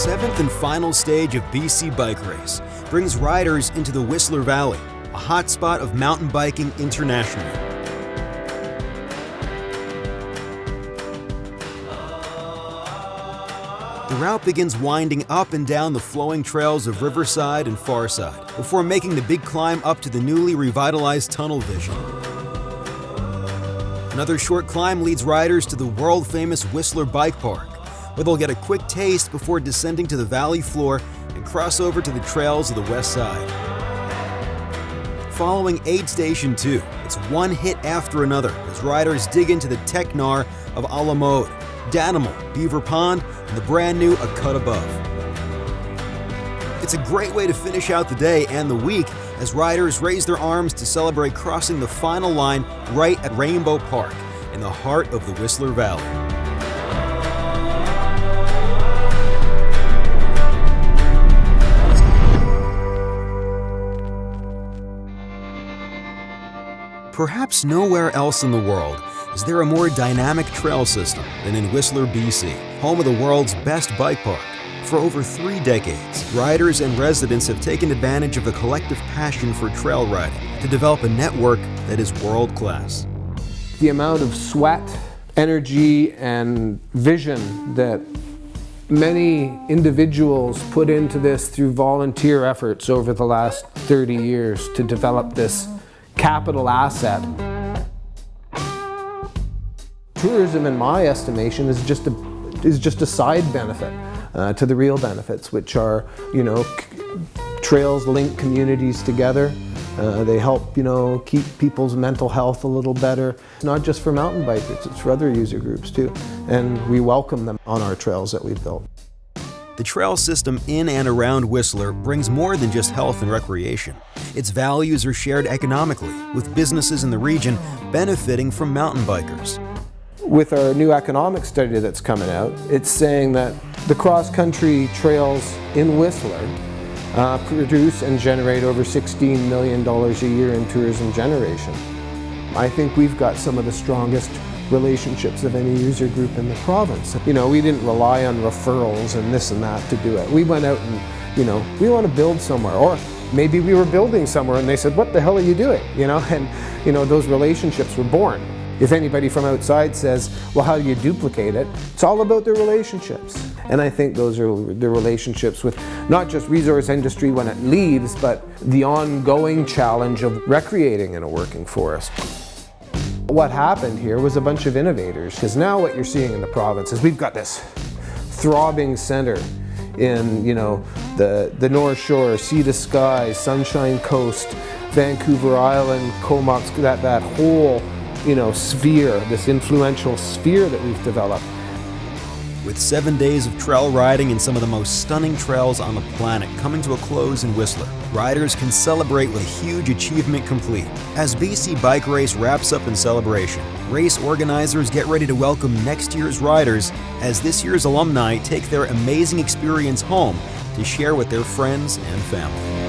seventh and final stage of BC Bike Race brings riders into the Whistler Valley, a hotspot of mountain biking internationally. The route begins winding up and down the flowing trails of Riverside and Farside before making the big climb up to the newly revitalized Tunnel Vision. Another short climb leads riders to the world-famous Whistler Bike Park, where they'll get a quick taste before descending to the valley floor and cross over to the trails of the west side. Following Aid Station 2, it's one hit after another as riders dig into the Teknar of A La Mode, Danimal, Beaver Pond, and the brand new A Cut Above. It's a great way to finish out the day and the week as riders raise their arms to celebrate crossing the final line right at Rainbow Park in the heart of the Whistler Valley. Perhaps nowhere else in the world is there a more dynamic trail system than in Whistler, BC, home of the world's best bike park. For over 3 decades, riders and residents have taken advantage of a collective passion for trail riding to develop a network that is world-class. The amount of sweat, energy, and vision that many individuals put into this through volunteer efforts over the last 30 years to develop this capital asset. Tourism, in my estimation, is just a side benefit to the real benefits, which are, trails link communities together. They help, keep people's mental health a little better. It's not just for mountain bikers, it's for other user groups too. And we welcome them on our trails that we've built. The trail system in and around Whistler brings more than just health and recreation. Its values are shared economically, with businesses in the region benefiting from mountain bikers. With our new economic study that's coming out, it's saying that the cross-country trails in Whistler produce and generate over $16 million a year in tourism generation. I think we've got some of the strongest relationships of any user group in the province. We didn't rely on referrals and this and that to do it. We went out and, we want to build somewhere, or maybe we were building somewhere and they said, what the hell are you doing? And, those relationships were born. If anybody from outside says, well, how do you duplicate it? It's all about the relationships. And I think those are the relationships with not just resource industry when it leaves, but the ongoing challenge of recreating in a working forest. What happened here was a bunch of innovators, because now what you're seeing in the province is we've got this throbbing center in, the North Shore, Sea to Sky, Sunshine Coast, Vancouver Island, Comox, that whole sphere, this influential sphere that we've developed. With 7 days of trail riding in some of the most stunning trails on the planet coming to a close in Whistler, riders can celebrate with a huge achievement complete. As BC Bike Race wraps up in celebration, race organizers get ready to welcome next year's riders as this year's alumni take their amazing experience home to share with their friends and family.